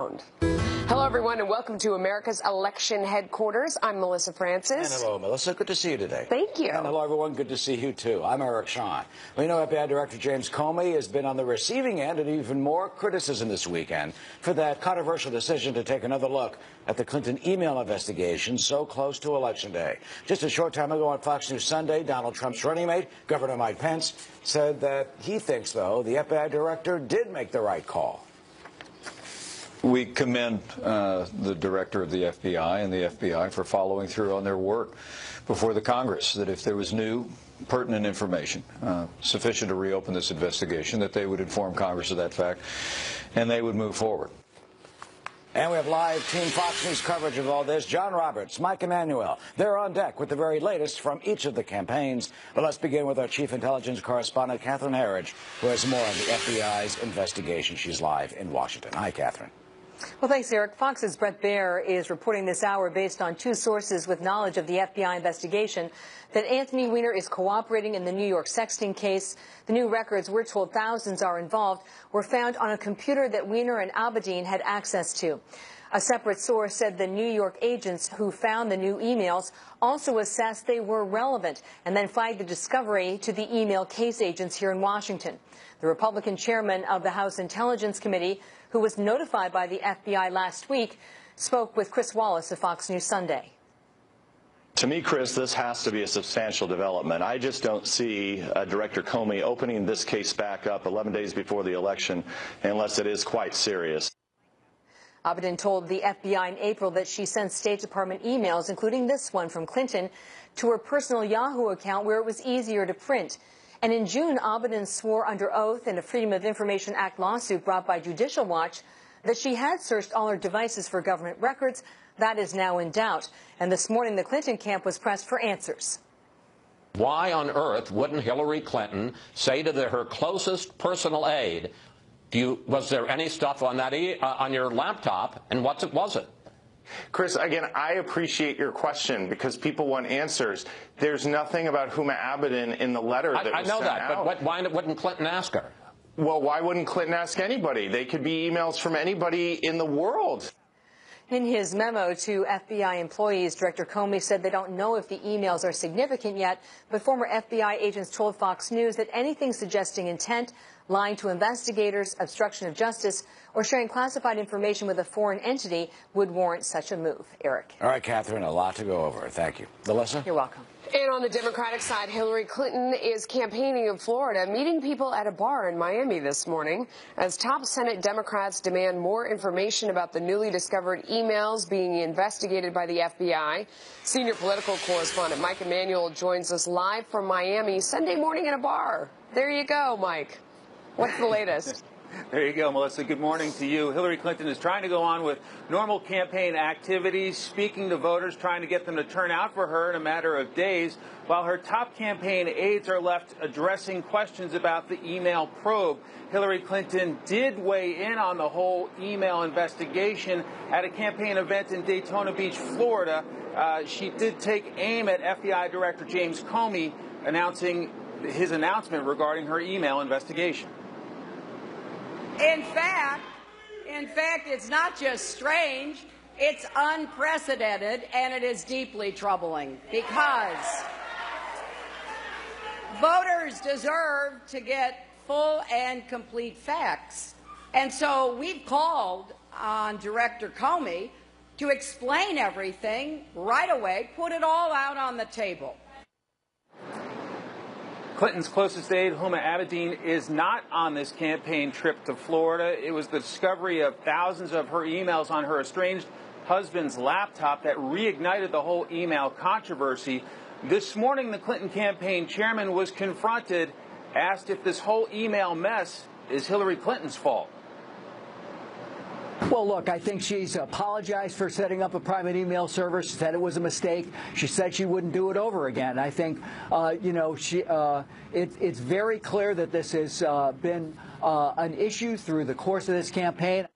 Hello, everyone, and welcome to America's election headquarters. I'm Melissa Francis. And hello, Melissa. Good to see you today. Thank you. And hello, everyone. Good to see you, too. I'm Eric Shawn. We know FBI Director James Comey has been on the receiving end of even more criticism this weekend for that controversial decision to take another look at the Clinton email investigation so close to Election Day. Just a short time ago on Fox News Sunday, Donald Trump's running mate, Governor Mike Pence, said that he thinks, though, the FBI director did make the right call. We commend the director of the FBI and the FBI for following through on their work before the Congress, that if there was new, pertinent information sufficient to reopen this investigation, that they would inform Congress of that fact, and they would move forward. And we have live Team Fox News coverage of all this. John Roberts, Mike Emanuel, they're on deck with the very latest from each of the campaigns. But let's begin with our Chief Intelligence Correspondent, Catherine Herridge, who has more on the FBI's investigation. She's live in Washington. Hi, Catherine. Well, thanks, Eric. Fox's Brett Baer is reporting this hour based on two sources with knowledge of the FBI investigation that Anthony Weiner is cooperating in the New York sexting case. The new records, we're told thousands are involved, were found on a computer that Weiner and Abedin had access to. A separate source said the New York agents who found the new emails also assessed they were relevant and then flagged the discovery to the email case agents here in Washington. The Republican chairman of the House Intelligence Committee, who was notified by the FBI last week, spoke with Chris Wallace of Fox News Sunday. To me, Chris, this has to be a substantial development. I just don't see Director Comey opening this case back up 11 days before the election unless it is quite serious. Abedin told the FBI in April that she sent State Department emails, including this one from Clinton, to her personal Yahoo account where it was easier to print. And in June, Abedin swore under oath in a Freedom of Information Act lawsuit brought by Judicial Watch that she had searched all her devices for government records. That is now in doubt. And this morning, the Clinton camp was pressed for answers. Why on earth wouldn't Hillary Clinton say to her closest personal aide, was there any stuff on that on your laptop, and what was it? Chris, again, I appreciate your question because people want answers. There's nothing about Huma Abedin in the letter that was I know sent that, out. but why wouldn't Clinton ask her? Well, why wouldn't Clinton ask anybody? They could be emails from anybody in the world. In his memo to FBI employees, Director Comey said they don't know if the emails are significant yet, but former FBI agents told Fox News that anything suggesting intent, lying to investigators, obstruction of justice, or sharing classified information with a foreign entity would warrant such a move. Eric. All right, Catherine, a lot to go over. Thank you. Melissa? You're welcome. And on the Democratic side, Hillary Clinton is campaigning in Florida, meeting people at a bar in Miami this morning as top Senate Democrats demand more information about the newly discovered emails being investigated by the FBI. Senior political correspondent Mike Emanuel joins us live from Miami Sunday morning in a bar. There you go, Mike. What's the latest? There you go, Melissa. Good morning to you. Hillary Clinton is trying to go on with normal campaign activities, speaking to voters, trying to get them to turn out for her in a matter of days, while her top campaign aides are left addressing questions about the email probe. Hillary Clinton did weigh in on the whole email investigation at a campaign event in Daytona Beach, Florida. She did take aim at FBI Director James Comey, announcing his announcement regarding her email investigation. In fact, it's not just strange, it's unprecedented, and it is deeply troubling because voters deserve to get full and complete facts. And so we've called on Director Comey to explain everything right away, put it all out on the table. Clinton's closest aide, Huma Abedin, is not on this campaign trip to Florida. It was the discovery of thousands of her emails on her estranged husband's laptop that reignited the whole email controversy. This morning, the Clinton campaign chairman was confronted, asked if this whole email mess is Hillary Clinton's fault. Well, look, I think she's apologized for setting up a private email server. She said it was a mistake. She said she wouldn't do it over again. I think, it's very clear that this has been an issue through the course of this campaign.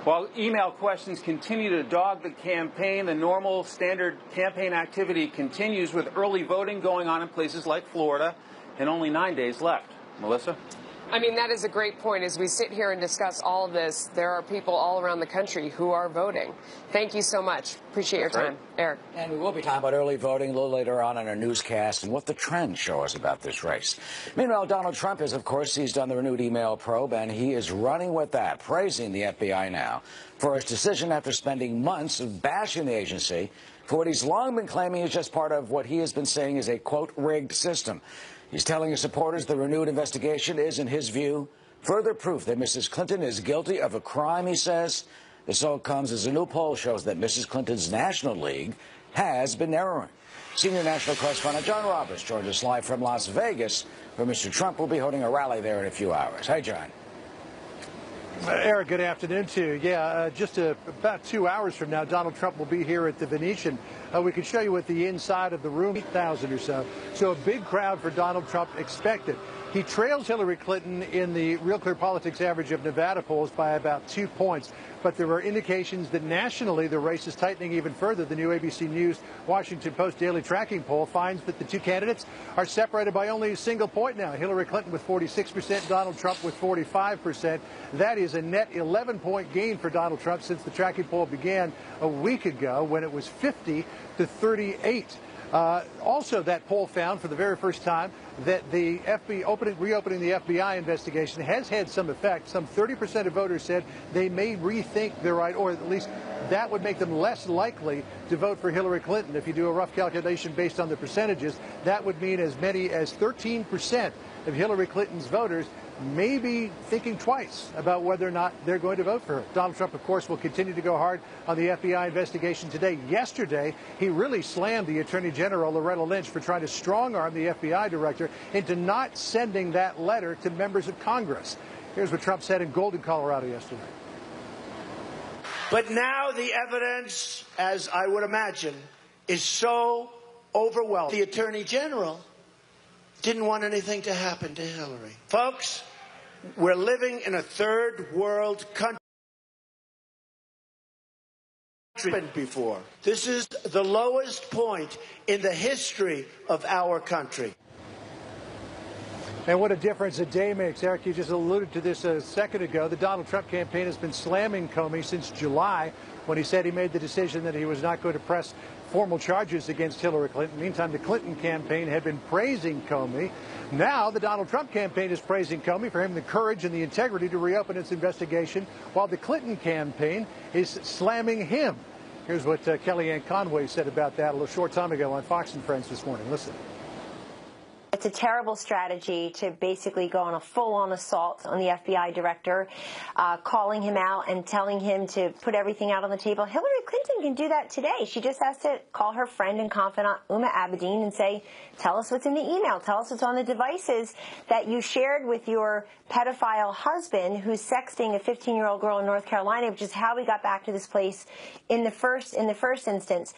While email questions continue to dog the campaign, the normal standard campaign activity continues with early voting going on in places like Florida and only 9 days left. Melissa? I mean, that is a great point. As we sit here and discuss all of this, there are people all around the country who are voting. Thank you so much. Appreciate your time, Eric. And we will be talking about early voting a little later on in our newscast and what the trends show us about this race. Meanwhile, Donald Trump has, of course, seized on the renewed email probe, and he is running with that, praising the FBI now for his decision after spending months of bashing the agency for what he's long been claiming is just part of what he has been saying is a, quote, rigged system. He's telling his supporters the renewed investigation is, in his view, further proof that Mrs. Clinton is guilty of a crime, he says. This all comes as a new poll shows that Mrs. Clinton's National League has been narrowing. Senior national correspondent John Roberts joins us live from Las Vegas, where Mr. Trump will be holding a rally there in a few hours. Hey, John. Eric, good afternoon to you. Yeah, just about 2 hours from now, Donald Trump will be here at the Venetian. We can show you what the inside of the room, 8,000 or so. So a big crowd for Donald Trump expected. He trails Hillary Clinton in the Real Clear Politics average of Nevada polls by about 2 points. But there are indications that nationally the race is tightening even further. The new ABC News Washington Post daily tracking poll finds that the two candidates are separated by only a single point now. Hillary Clinton with 46%, Donald Trump with 45%. That is a net 11-point gain for Donald Trump since the tracking poll began a week ago when it was 50 to 38. Also, that poll found for the very first time that the reopening the FBI investigation has had some effect. Some 30% of voters said they may rethink their right, or at least that would make them less likely to vote for Hillary Clinton. If you do a rough calculation based on the percentages, that would mean as many as 13% of Hillary Clinton's voters may be thinking twice about whether or not they're going to vote for her. Donald Trump, of course, will continue to go hard on the FBI investigation today. Yesterday, he really slammed the Attorney General, Loretta Lynch, for trying to strong-arm the FBI director into not sending that letter to members of Congress. Here's what Trump said in Golden, Colorado yesterday. But now the evidence, as I would imagine, is so overwhelming. The Attorney General didn't want anything to happen to Hillary. Folks, we're living in a third world country. Before. This is the lowest point in the history of our country. And what a difference a day makes. Eric, you just alluded to this a second ago. The Donald Trump campaign has been slamming Comey since July when he said he made the decision that he was not going to press formal charges against Hillary Clinton. Meantime, the Clinton campaign had been praising Comey. Now the Donald Trump campaign is praising Comey for having the courage and the integrity to reopen its investigation, while the Clinton campaign is slamming him. Here's what Kellyanne Conway said about that a short time ago on Fox and Friends this morning. Listen. It's a terrible strategy to basically go on a full-on assault on the FBI director, calling him out and telling him to put everything out on the table. Hillary Clinton can do that today. She just has to call her friend and confidant, Uma Abedin, and say, tell us what's in the email. Tell us what's on the devices that you shared with your pedophile husband who's sexting a 15-year-old girl in North Carolina, which is how we got back to this place in the first instance.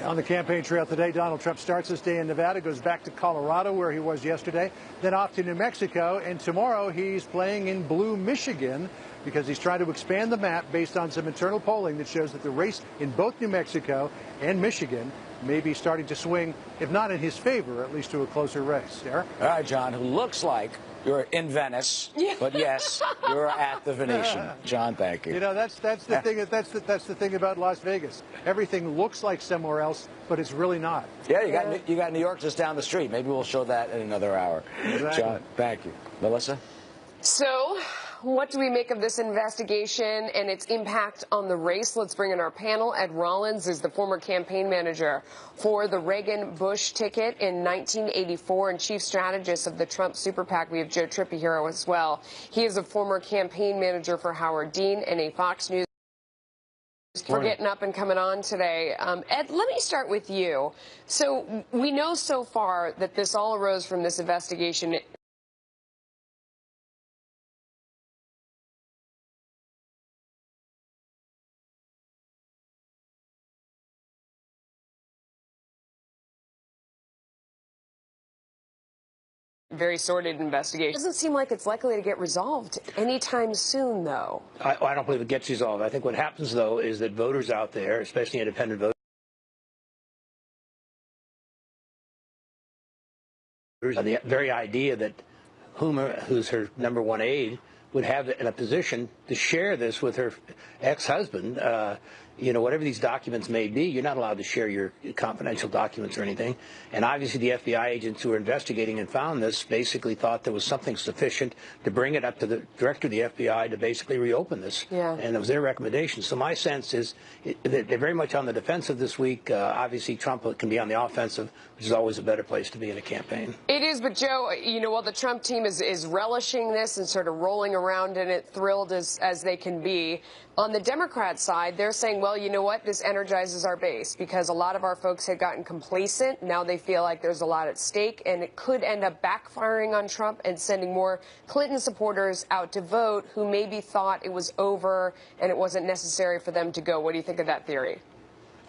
On the campaign trail today, Donald Trump starts this day in Nevada, goes back to Colorado, where he was yesterday, then off to New Mexico, and tomorrow he's playing in blue Michigan because he's trying to expand the map based on some internal polling that shows that the race in both New Mexico and Michigan may be starting to swing, if not in his favor, at least to a closer race. Eric? All right, John, who looks like you're in Venice, but yes, you're at the Venetian. John, thank you. You know, that's the thing. That's the thing about Las Vegas. Everything looks like somewhere else, but it's really not. Yeah, you got New York just down the street. Maybe we'll show that in another hour. Exactly. John, thank you. Melissa? So, what do we make of this investigation and its impact on the race? Let's bring in our panel. Ed Rollins is the former campaign manager for the Reagan-Bush ticket in 1984 and chief strategist of the Trump super PAC. We have Joe Trippi here as well. He is a former campaign manager for Howard Dean and a Fox News. For getting up and coming on today. Ed, let me start with you. So we know so far that this all arose from this investigation. Very sordid investigation. It doesn't seem like it's likely to get resolved anytime soon, though. I don't believe it gets resolved. I think what happens, though, is that voters out there, especially independent voters, the very idea that who's her #1 aide, would have it in a position to share this with her ex-husband. Whatever these documents may be, you're not allowed to share your confidential documents or anything. And obviously the FBI agents who were investigating and found this basically thought there was something sufficient to bring it up to the director of the FBI to basically reopen this. Yeah. And it was their recommendation. So my sense is that they're very much on the defensive this week. Obviously Trump can be on the offensive, which is always a better place to be in a campaign. It is, but Joe, while the Trump team is relishing this and sort of rolling around in it, thrilled as they can be, on the Democrat side, they're saying, well, you know what, this energizes our base because a lot of our folks had gotten complacent. Now they feel like there's a lot at stake, and it could end up backfiring on Trump and sending more Clinton supporters out to vote who maybe thought it was over and it wasn't necessary for them to go. What do you think of that theory?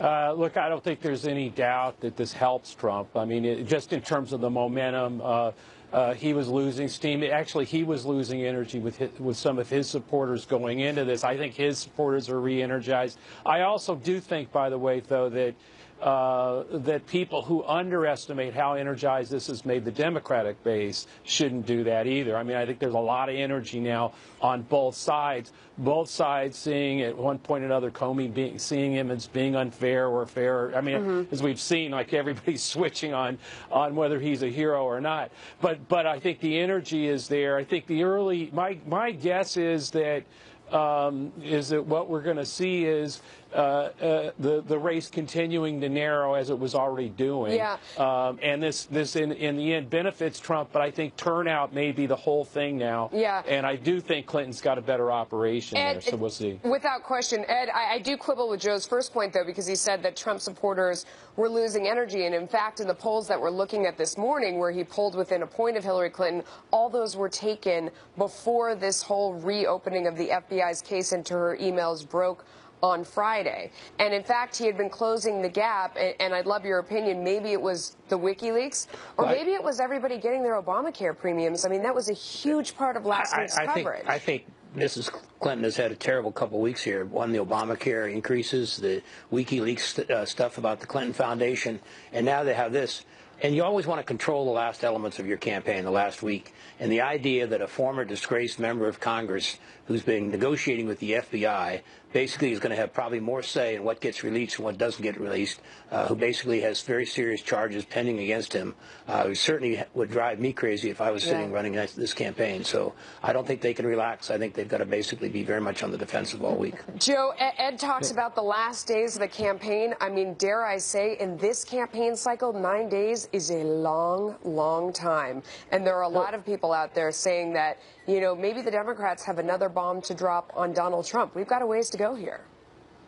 Look, I don't think there's any doubt that this helps Trump. I mean, just in terms of the momentum, he was losing steam. Actually, he was losing energy with some of his supporters going into this. I think his supporters are re-energized. I also do think, by the way, though, that people who underestimate how energized this has made the Democratic base shouldn't do that either. I mean, I think there's a lot of energy now on both sides. Both sides seeing at one point or another Comey seeing him as being unfair or fair. I mean, as we've seen, like everybody's switching on whether he's a hero or not. But I think the energy is there. I think my guess is that what we're going to see is the race continuing to narrow as it was already doing. Yeah. And this in the end benefits Trump, but I think turnout may be the whole thing now. Yeah. And I do think Clinton's got a better operation Ed, there, so we'll see. Without question. Ed, I do quibble with Joe's first point, though, because he said that Trump supporters were losing energy. And in fact, in the polls that we're looking at this morning, where he polled within a point of Hillary Clinton, all those were taken before this whole reopening of the FBI's case into her emails broke on Friday. And in fact, he had been closing the gap, and I'd love your opinion. Maybe it was the WikiLeaks, or maybe it was everybody getting their Obamacare premiums. I mean, that was a huge part of last week's coverage. I think Mrs. Clinton has had a terrible couple of weeks here. One, the Obamacare increases, the WikiLeaks stuff about the Clinton Foundation, and now they have this. And you always want to control the last elements of your campaign, the last week. And the idea that a former disgraced member of Congress who's been negotiating with the FBI basically is going to have probably more say in what gets released and what doesn't get released, who basically has very serious charges pending against him, who certainly would drive me crazy if I was sitting running this campaign. So I don't think they can relax. I think they've got to basically be very much on the defensive all week. Joe, Ed talks about the last days of the campaign. I mean, dare I say, in this campaign cycle, 9 days is a long, long time. And there are a lot of people out there saying that, maybe the Democrats have another bomb to drop on Donald Trump. We've got a ways to go here.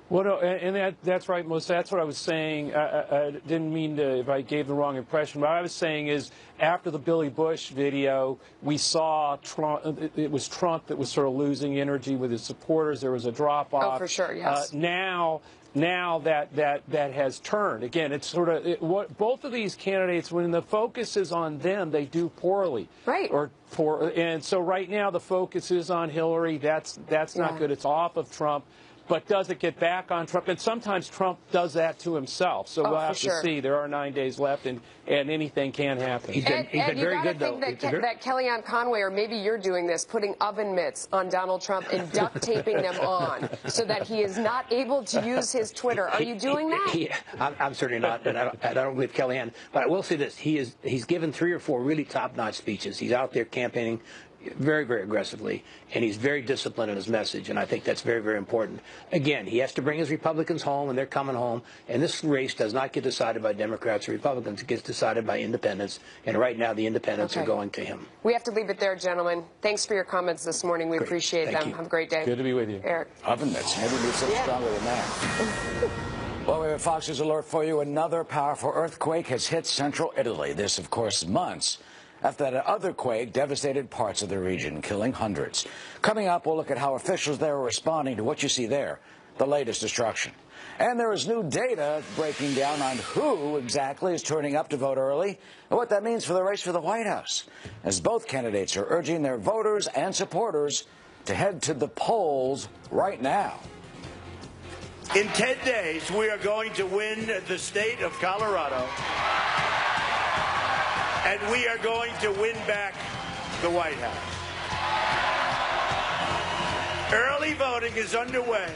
Well, no, and that's right, Melissa. That's what I was saying. I didn't mean to, if I gave the wrong impression. What I was saying is, after the Billy Bush video, we saw Trump. It was Trump that was sort of losing energy with his supporters. There was a drop-off. Oh, for sure, yes. Now that has turned. Again, it's sort of both of these candidates, when the focus is on them, they do poorly. Right. And so right now the focus is on Hillary. That's not good. It's off of Trump. But does it get back on Trump? And sometimes Trump does that to himself. So we'll have to see. There are 9 days left, and anything can happen. He's been very good, though. Think that Kellyanne Conway, or maybe you're doing this, putting oven mitts on Donald Trump and duct taping them on so that he is not able to use his Twitter. Are you doing that? I'm certainly not, and I don't believe Kellyanne. But I will say this. He's given 3 or 4 really top-notch speeches. He's out there campaigning very, very aggressively, and he's very disciplined in his message, and I think that's very, very important. Again, he has to bring his Republicans home, and they're coming home, and this race does not get decided by Democrats or Republicans. It gets decided by independents, and right now the independents are going to him. We have to leave it there, gentlemen. Thanks for your comments this morning. We appreciate them. Have a great day. Good to be with you. Eric. Oven mitts. Maybe be so stronger than that. Well, we have a Fox News alert for you. Another powerful earthquake has hit central Italy. This, of course, months after that other quake devastated parts of the region, killing hundreds. Coming up, we'll look at how officials there are responding to what you see there, the latest destruction. And there is new data breaking down on who exactly is turning up to vote early and what that means for the race for the White House, as both candidates are urging their voters and supporters to head to the polls right now. In 10 days, we are going to win the state of Colorado. And we are going to win back the White House. Early voting is underway.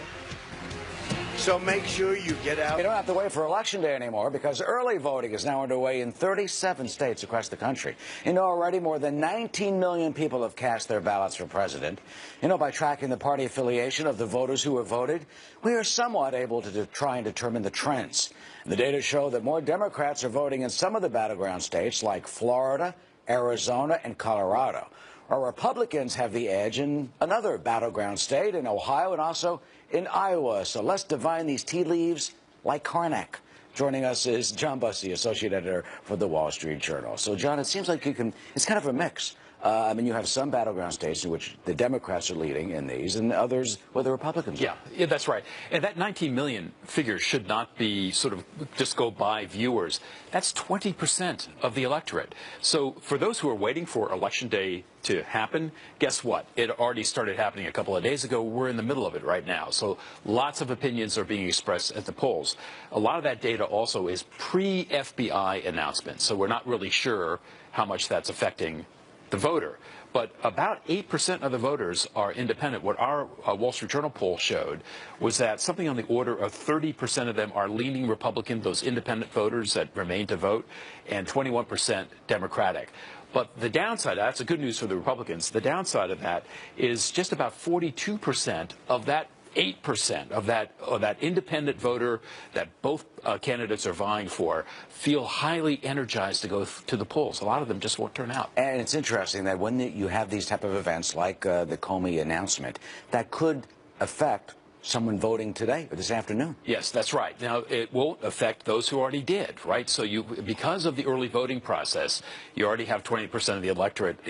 So make sure you get out. You don't have to wait for Election Day anymore because early voting is now underway in 37 states across the country. You know, already more than 19 million people have cast their ballots for president. You know, by tracking the party affiliation of the voters who have voted, we are somewhat able to try and determine the trends. The data show that more Democrats are voting in some of the battleground states like Florida, Arizona, and Colorado. Our Republicans have the edge in another battleground state, in Ohio and also in Iowa. So let's divine these tea leaves like Karnak. Joining us is John Bussey, Associate Editor for the Wall Street Journal. So, John, it seems like it's kind of a mix. I mean, you have some battleground states in which the Democrats are leading in these, and others where the Republicans are. Yeah, that's right. And that 19 million figure should not be sort of just go by viewers. That's 20% of the electorate. So for those who are waiting for Election Day to happen, guess what? It already started happening a couple of days ago. We're in the middle of it right now. So lots of opinions are being expressed at the polls. A lot of that data also is pre-FBI announcement. So we're not really sure how much that's affecting the voter. But about 8% of the voters are independent. What our Wall Street Journal poll showed was that something on the order of 30% of them are leaning Republican, those independent voters that remain to vote, and 21% Democratic. But the downside, that's a good news for the Republicans, the downside of that is just about 42% of that 8% of that independent voter that both candidates are vying for feel highly energized to go to the polls. A lot of them just won't turn out. And it's interesting that when you have these type of events like the Comey announcement, that could affect someone voting today or this afternoon. Yes, that's right. Now, it won't affect those who already did, right? So because of the early voting process, you already have 20% of the electorate,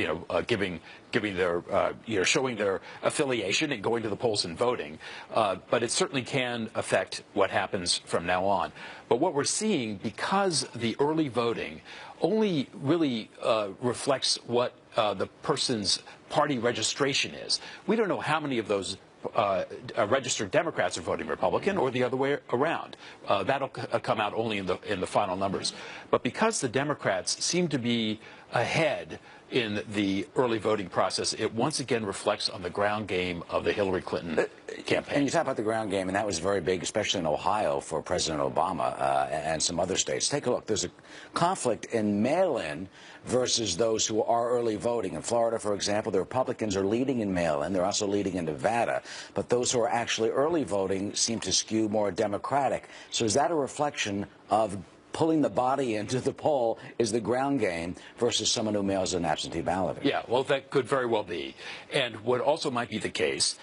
giving their, showing their affiliation and going to the polls and voting. But it certainly can affect what happens from now on. But what we're seeing, because the early voting only really reflects what the person's party registration is. We don't know how many of those registered Democrats are voting Republican or the other way around. That'll come out only in the final numbers. But because the Democrats seem to be ahead in the early voting process, it once again reflects on the ground game of the Hillary Clinton campaign. And you talk about the ground game, and that was very big, especially in Ohio for President Obama and some other states. Take a look. There's a conflict in mail-in versus those who are early voting. In Florida, for example, the Republicans are leading in mail-in. They're also leading in Nevada. But those who are actually early voting seem to skew more Democratic. So is that a reflection of pulling the body into the poll is the ground game versus someone who mails an absentee ballot? Yeah, well, that could very well be. And what also might be the case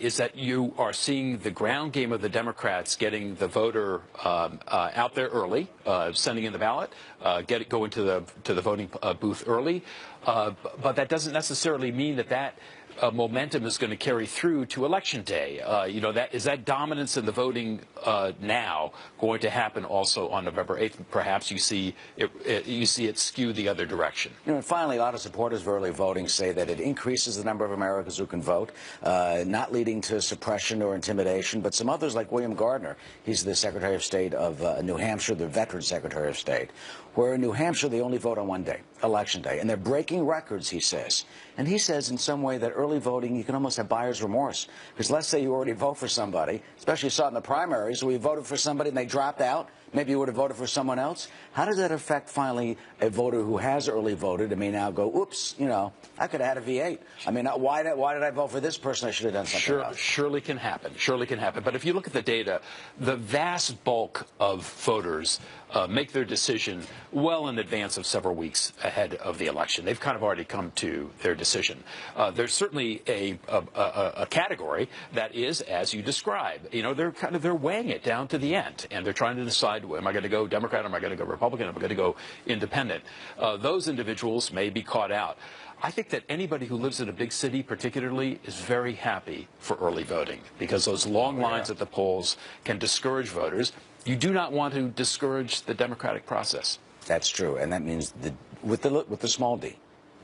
is that you are seeing the ground game of the Democrats getting the voter out there early, sending in the ballot, go into the voting booth early. But that doesn't necessarily mean that momentum is going to carry through to Election Day. Is that dominance in the voting now going to happen also on November 8th? Perhaps you see it skew the other direction. And finally, a lot of supporters of early voting say that it increases the number of Americans who can vote, not leading to suppression or intimidation. But some others, like William Gardner, he's the Secretary of State of New Hampshire, the veteran Secretary of State, where in New Hampshire they only vote on one day, Election Day, and they're breaking records, he says. And he says in some way that early voting, you can almost have buyer's remorse. Because let's say you already vote for somebody, especially you saw it in the primaries, where you voted for somebody and they dropped out. Maybe you would have voted for someone else. How does that affect, finally, a voter who has early voted and may now go, oops, I could have had a V8. I mean, why did I vote for this person? I should have done something else. Surely can happen. Surely can happen. But if you look at the data, the vast bulk of voters make their decision well in advance of several weeks ahead of the election. They've kind of already come to their decision. There's certainly a category that is, as you describe, they're weighing it down to the end, and they're trying to decide, am I going to go Democrat, am I going to go Republican, am I going to go independent? Those individuals may be caught out. I think that anybody who lives in a big city particularly is very happy for early voting because those long lines at the polls can discourage voters. You do not want to discourage the democratic process. That's true, and that means with the small d.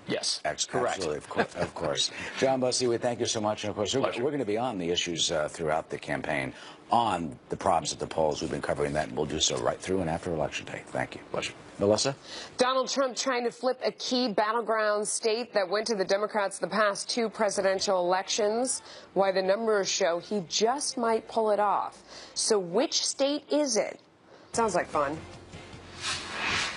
Yes, correct. Absolutely, of course. John Bussey, we thank you so much. And, of course, we're going to be on the issues throughout the campaign on the problems at the polls. We've been covering that, and we'll do so right through and after Election Day. Thank you. Pleasure. Melissa? Donald Trump trying to flip a key battleground state that went to the Democrats the past 2 presidential elections. Why the numbers show he just might pull it off. So which state is it? Sounds like fun.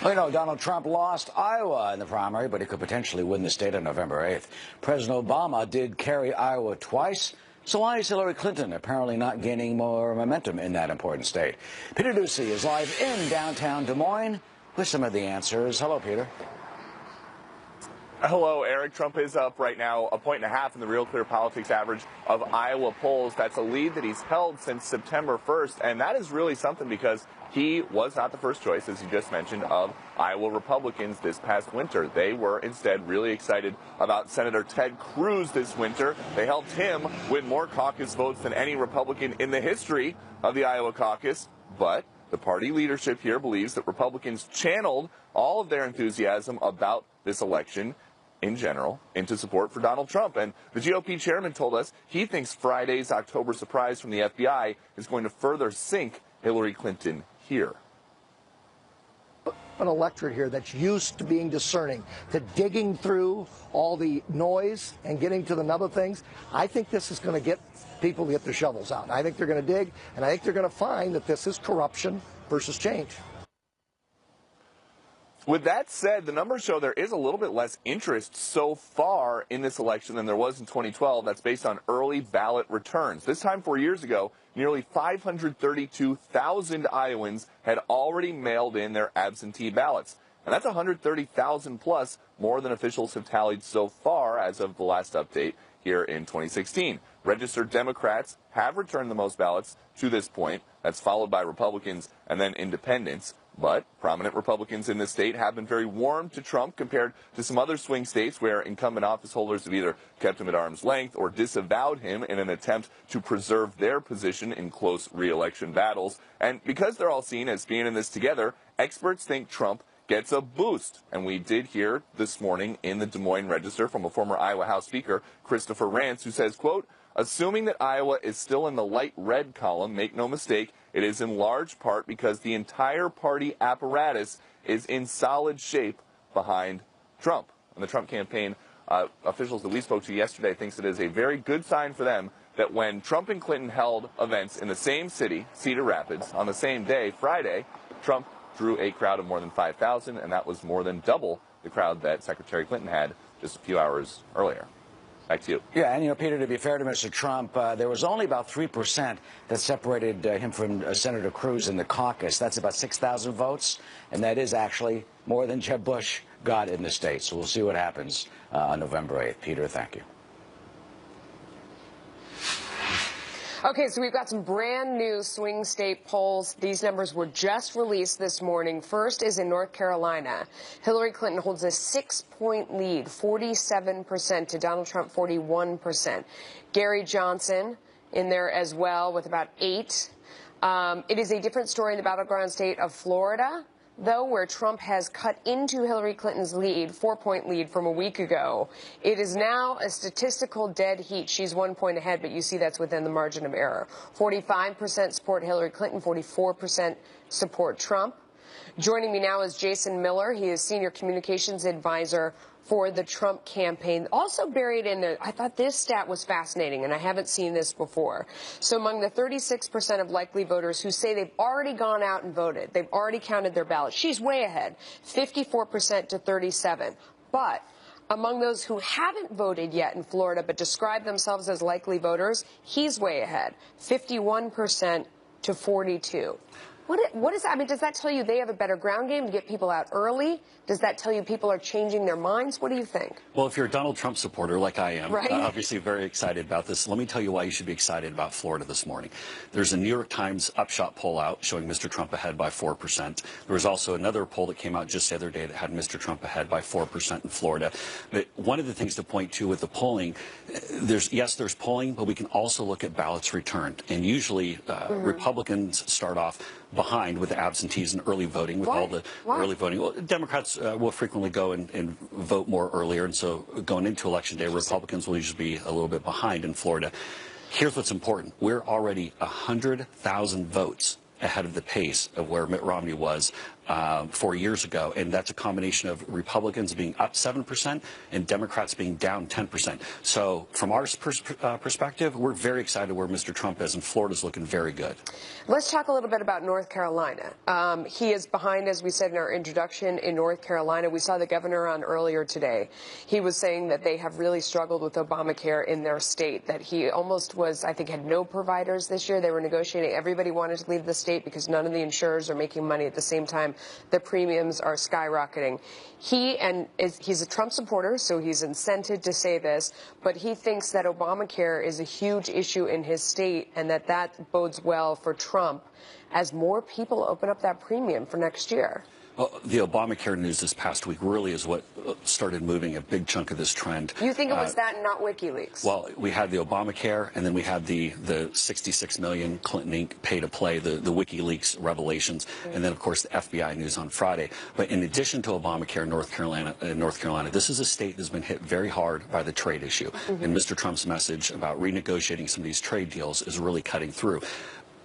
Well, you know, Donald Trump lost Iowa in the primary, but he could potentially win the state on November 8th. President Obama did carry Iowa twice. So why is Hillary Clinton apparently not gaining more momentum in that important state? Peter Ducey is live in downtown Des Moines with some of the answers. Hello, Peter. Hello, Eric. Trump is up right now 1.5 points in the Real Clear Politics average of Iowa polls. That's a lead that he's held since September 1st, and that is really something because he was not the first choice, as you just mentioned, of Iowa Republicans this past winter. They were instead really excited about Senator Ted Cruz this winter. They helped him win more caucus votes than any Republican in the history of the Iowa caucus, but the party leadership here believes that Republicans channeled all of their enthusiasm about this election in general into support for Donald Trump. And the GOP chairman told us he thinks Friday's October surprise from the FBI is going to further sink Hillary Clinton here. An electorate here that's used to being discerning, to digging through all the noise and getting to the nub of things. I think this is going to get people to get their shovels out. I think they're going to dig, and I think they're going to find that this is corruption versus change. With that said, the numbers show there is a little bit less interest so far in this election than there was in 2012. That's based on early ballot returns. This time 4 years ago, nearly 532,000 Iowans had already mailed in their absentee ballots. And that's 130,000 plus more than officials have tallied so far as of the last update here in 2016. Registered Democrats have returned the most ballots to this point. That's followed by Republicans and then independents. But prominent Republicans in this state have been very warm to Trump compared to some other swing states where incumbent office holders have either kept him at arm's length or disavowed him in an attempt to preserve their position in close re-election battles. And because they're all seen as being in this together, experts think Trump gets a boost. And we did hear this morning in the Des Moines Register from a former Iowa House Speaker, Christopher Rance, who says, quote, "Assuming that Iowa is still in the light red column, make no mistake, it is in large part because the entire party apparatus is in solid shape behind Trump." And the Trump campaign officials that we spoke to yesterday thinks it is a very good sign for them that when Trump and Clinton held events in the same city, Cedar Rapids, on the same day, Friday, Trump drew a crowd of more than 5,000, and that was more than double the crowd that Secretary Clinton had just a few hours earlier. Back to you. Yeah, and, you know, Peter, to be fair to Mr. Trump, there was only about 3% that separated him from Senator Cruz in the caucus. That's about 6,000 votes, and that is actually more than Jeb Bush got in the state. So we'll see what happens on November 8th. Peter, thank you. Okay, so we've got some brand new swing state polls. These numbers were just released this morning. First is in North Carolina. Hillary Clinton holds a 6-point lead, 47% to Donald Trump, 41%. Gary Johnson in there as well with about 8. It is a different story in the battleground state of Florida, though, where Trump has cut into Hillary Clinton's lead, 4-point lead from a week ago. It is now a statistical dead heat. She's 1 point ahead, but you see that's within the margin of error. 45% support Hillary Clinton, 44% support Trump. Joining me now is Jason Miller. He is Senior Communications Advisor for the Trump campaign. Also buried in there, I thought this stat was fascinating, and I haven't seen this before. So among the 36% of likely voters who say they've already gone out and voted, they've already counted their ballots, she's way ahead, 54% to 37%. But among those who haven't voted yet in Florida but describe themselves as likely voters, he's way ahead, 51% to 42%. What is that? I mean, does that tell you they have a better ground game to get people out early? Does that tell you people are changing their minds? What do you think? Well, if you're a Donald Trump supporter like I am, right? Obviously very excited about this. Let me tell you why you should be excited about Florida this morning. There's a New York Times upshot poll out showing Mr. Trump ahead by 4%. There was also another poll that came out just the other day that had Mr. Trump ahead by 4% in Florida. But one of the things to point to with the polling, there's polling, but we can also look at ballots returned. And usually Republicans start off behind with the absentees and early voting, with all the early voting. Well, Democrats will frequently go and vote more earlier, and so going into Election Day, Republicans will usually be a little bit behind in Florida. Here's what's important. We're already 100,000 votes ahead of the pace of where Mitt Romney was 4 years ago, and that's a combination of Republicans being up 7% and Democrats being down 10%. So from our perspective, we're very excited where Mr. Trump is, and Florida's looking very good. Let's talk a little bit about North Carolina. He is behind, as we said in our introduction, in North Carolina. We saw the governor on earlier today. He was saying that they have really struggled with Obamacare in their state, that he almost was, I think, had no providers this year. They were negotiating. Everybody wanted to leave the state because none of the insurers are making money at the same time. The premiums are skyrocketing. He's a Trump supporter, so he's incented to say this, but he thinks that Obamacare is a huge issue in his state and that bodes well for Trump as more people open up that premium for next year. Well, the Obamacare news this past week really is what started moving a big chunk of this trend. You think it was that and not WikiLeaks? Well, we had the Obamacare, and then we had the $66 million Clinton Inc. pay-to-play, the WikiLeaks revelations, and then, of course, the FBI news on Friday. But in addition to Obamacare in North Carolina, this is a state that's been hit very hard by the trade issue. And Mr. Trump's message about renegotiating some of these trade deals is really cutting through.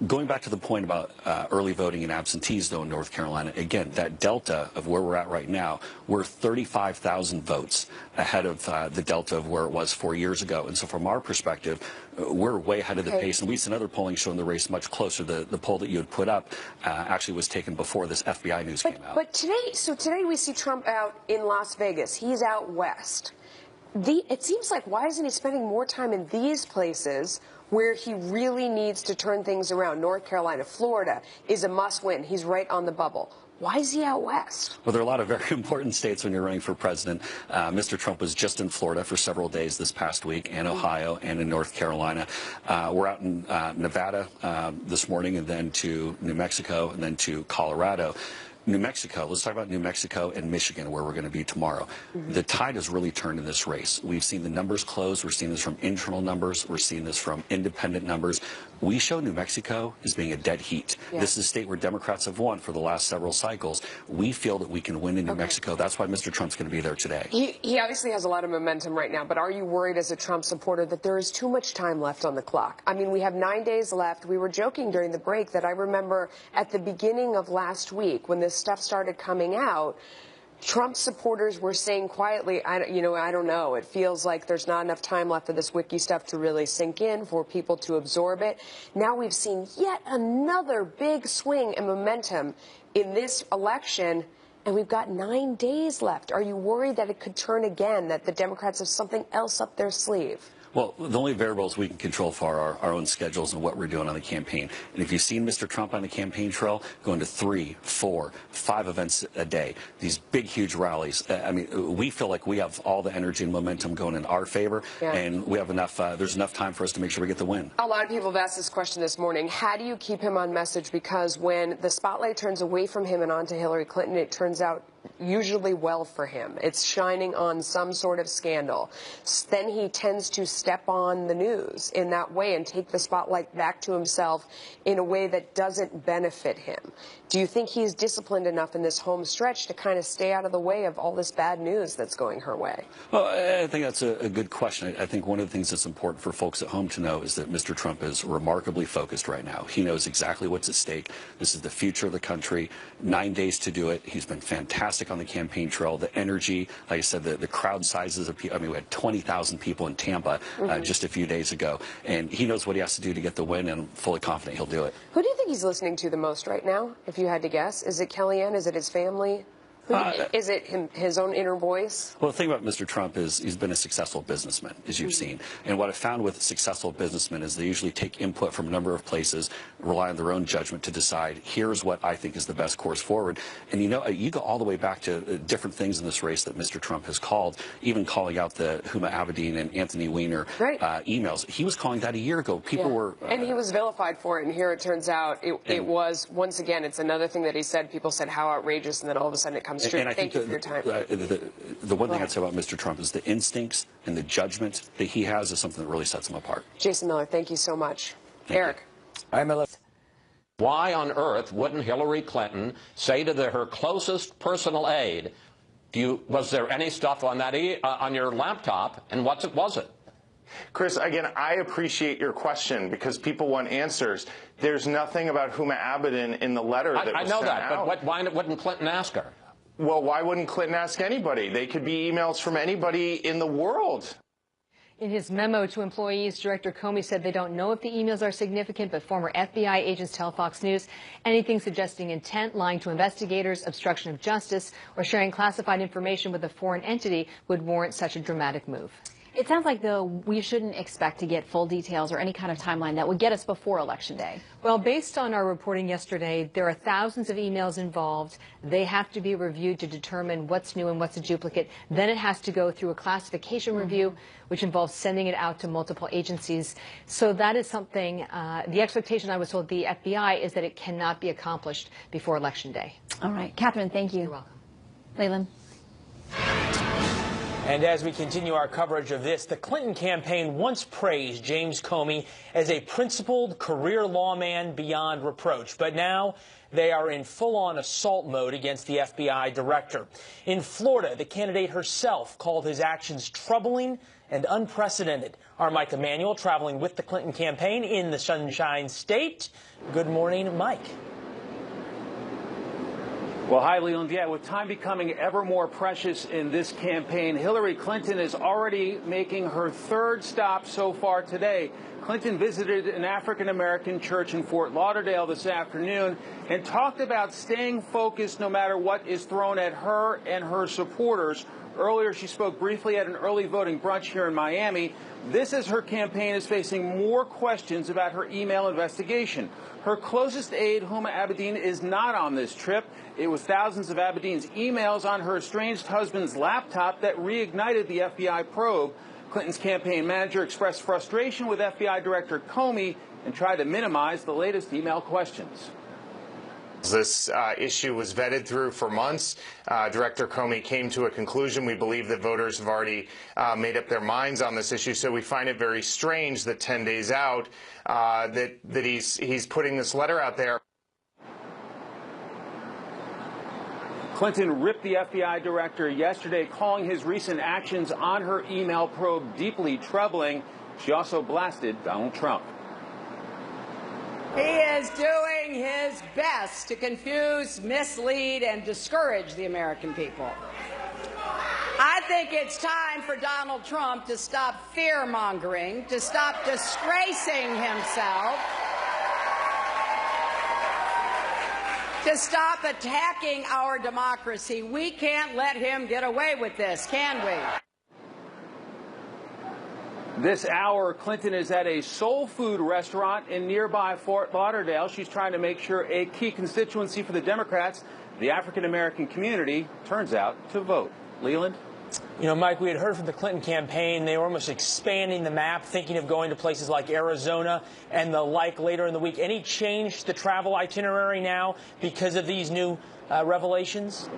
Going back to the point about early voting and absentees, though, in North Carolina, again, that delta of where we're at right now, we're 35,000 votes ahead of the delta of where it was 4 years ago. And so from our perspective, we're way ahead of the pace. And we see another polling showing the race much closer. The poll that you had put up actually was taken before this FBI news came out. But today we see Trump out in Las Vegas. He's out west. It seems like, why isn't he spending more time in these places where he really needs to turn things around? North Carolina, Florida is a must-win. He's right on the bubble. Why is he out west? Well, there are a lot of very important states when you're running for president. Mr. Trump was just in Florida for several days this past week, and Ohio, and in North Carolina. We're out in Nevada this morning, and then to New Mexico, and then to Colorado. New Mexico, let's talk about New Mexico and Michigan, where we're going to be tomorrow. The tide has really turned in this race. We've seen the numbers close. We're seeing this from internal numbers. We're seeing this from independent numbers. We show New Mexico as being a dead heat. Yeah. This is a state where Democrats have won for the last several cycles. We feel that we can win in New Mexico. That's why Mr. Trump's going to be there today. He obviously has a lot of momentum right now, but are you worried as a Trump supporter that there is too much time left on the clock? I mean, we have 9 days left. We were joking during the break that I remember at the beginning of last week when this stuff started coming out, Trump supporters were saying quietly, I don't know. It feels like there's not enough time left for this wiki stuff to really sink in, for people to absorb it. Now we've seen yet another big swing and momentum in this election, and we've got 9 days left. Are you worried that it could turn again, that the Democrats have something else up their sleeve? Well, the only variables we can control for are our own schedules and what we're doing on the campaign. And if you've seen Mr. Trump on the campaign trail going to 3, 4, 5 events a day, these big, huge rallies, I mean, we feel like we have all the energy and momentum going in our favor, and we have enough, there's enough time for us to make sure we get the win. A lot of people have asked this question this morning. How do you keep him on message? Because when the spotlight turns away from him and onto Hillary Clinton, it turns out usually well for him. It's shining on some sort of scandal. Then he tends to step on the news in that way and take the spotlight back to himself in a way that doesn't benefit him. Do you think he's disciplined enough in this home stretch to kind of stay out of the way of all this bad news that's going her way? Well, I think that's a good question. I think one of the things that's important for folks at home to know is that Mr. Trump is remarkably focused right now. He knows exactly what's at stake. This is the future of the country. 9 days to do it. He's been fantastic on the campaign trail. The energy, like I said, the crowd sizes of people. I mean, we had 20,000 people in Tampa just a few days ago. And he knows what he has to do to get the win, and I'm fully confident he'll do it. Who do you think he's listening to the most right now, if you had to guess? Is it Kellyanne? Is it his family? Is it his own inner voice? Well, the thing about Mr. Trump is he's been a successful businessman, as you've seen. And what I found with successful businessmen is they usually take input from a number of places, rely on their own judgment to decide, here's what I think is the best course forward. And, you know, you go all the way back to different things in this race that Mr. Trump has called, even calling out the Huma Abedin and Anthony Weiner emails. He was calling that a year ago. People were... and he was vilified for it, and here it turns out it was, once again, it's another thing that he said. People said, how outrageous, and then all of a sudden it comes true. And I think Thank you for your time. The one thing I'd say about Mr. Trump is the instincts and the judgment that he has is something that really sets him apart. Jason Miller, thank you so much. Eric. I'm Why on earth wouldn't Hillary Clinton say to her closest personal aide, was there any stuff on that on your laptop, and what was it? Chris, again, I appreciate your question because people want answers. There's nothing about Huma Abedin in the letter that was sent out. I know that, but why wouldn't Clinton ask her? Well, why wouldn't Clinton ask anybody? They could be emails from anybody in the world. In his memo to employees, Director Comey said they don't know if the emails are significant, but former FBI agents tell Fox News anything suggesting intent, lying to investigators, obstruction of justice, or sharing classified information with a foreign entity would warrant such a dramatic move. It sounds like, though, we shouldn't expect to get full details or any kind of timeline that would get us before Election Day. Well, based on our reporting yesterday, there are thousands of emails involved. They have to be reviewed to determine what's new and what's a duplicate. Then it has to go through a classification review, which involves sending it out to multiple agencies. So that is something, the expectation I was told the FBI is that it cannot be accomplished before Election Day. All right. Catherine, thank you. You're welcome. Leland. And as we continue our coverage of this, the Clinton campaign once praised James Comey as a principled career lawman beyond reproach. But now they are in full-on assault mode against the FBI director. In Florida, the candidate herself called his actions troubling and unprecedented. Our Mike Emanuel traveling with the Clinton campaign in the Sunshine State. Good morning, Mike. Well, hi, Leland. Yeah, with time becoming ever more precious in this campaign, Hillary Clinton is already making her third stop so far today. Clinton visited an African-American church in Fort Lauderdale this afternoon and talked about staying focused no matter what is thrown at her and her supporters. Earlier, she spoke briefly at an early voting brunch here in Miami. This as her campaign is facing more questions about her email investigation. Her closest aide, Huma Abedin, is not on this trip. It was thousands of Abedin's emails on her estranged husband's laptop that reignited the FBI probe. Clinton's campaign manager expressed frustration with FBI Director Comey and tried to minimize the latest email questions. This issue was vetted through for months. Director Comey came to a conclusion. We believe that voters have already made up their minds on this issue, so we find it very strange that 10 days out that he's putting this letter out there. Clinton ripped the FBI director yesterday, calling his recent actions on her email probe deeply troubling. She also blasted Donald Trump. He is doing his best to confuse, mislead, and discourage the American people. I think it's time for Donald Trump to stop fear-mongering, to stop disgracing himself, to stop attacking our democracy. We can't let him get away with this, can we? This hour, Clinton is at a soul food restaurant in nearby Fort Lauderdale. She's trying to make sure a key constituency for the Democrats, the African-American community, turns out to vote. Leland? You know, Mike, we had heard from the Clinton campaign. They were almost expanding the map, thinking of going to places like Arizona and the like later in the week. Any change to the travel itinerary now because of these new revelations?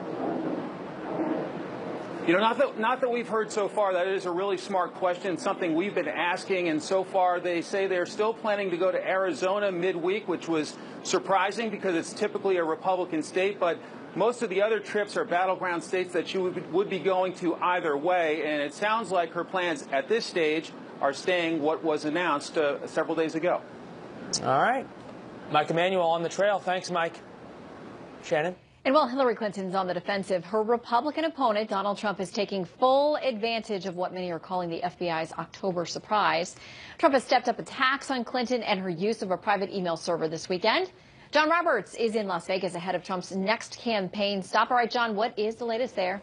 You know, not that we've heard so far. That is a really smart question, something we've been asking. And so far, they say they're still planning to go to Arizona midweek, which was surprising because it's typically a Republican state. But most of the other trips are battleground states that she would be going to either way. And it sounds like her plans at this stage are staying what was announced several days ago. All right. Mike Emanuel on the trail. Thanks, Mike. Shannon? And while Hillary Clinton's on the defensive, her Republican opponent, Donald Trump, is taking full advantage of what many are calling the FBI's October surprise. Trump has stepped up attacks on Clinton and her use of a private email server this weekend. John Roberts is in Las Vegas ahead of Trump's next campaign stop. All right, John, what is the latest there?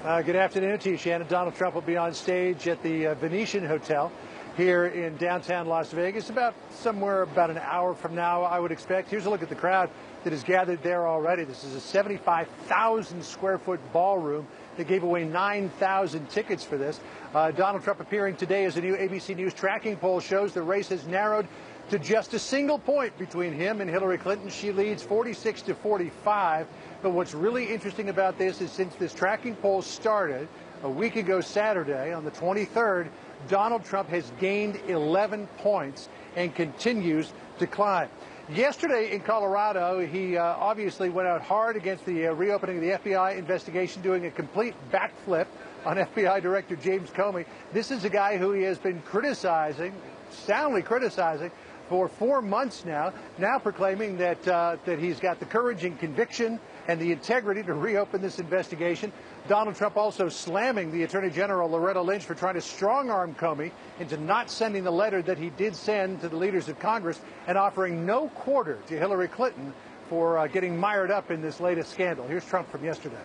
Good afternoon to you, Shannon. Donald Trump will be on stage at the Venetian Hotel here in downtown Las Vegas somewhere about an hour from now, I would expect. Here's a look at the crowd that has gathered there already. This is a 75,000 square foot ballroom. They gave away 9,000 tickets for this. Donald Trump appearing today as a new ABC News tracking poll shows the race has narrowed to just a single point between him and Hillary Clinton. She leads 46-45. But what's really interesting about this is since this tracking poll started a week ago Saturday on the 23rd, Donald Trump has gained 11 points and continues to climb. Yesterday in Colorado, he obviously went out hard against the reopening of the FBI investigation, doing a complete backflip on FBI Director James Comey. This is a guy who he has been criticizing, soundly criticizing, for 4 months now proclaiming that he's got the courage and conviction and the integrity to reopen this investigation. Donald Trump also slamming the Attorney General Loretta Lynch for trying to strong-arm Comey into not sending the letter that he did send to the leaders of Congress and offering no quarter to Hillary Clinton for getting mired up in this latest scandal. Here's Trump from yesterday.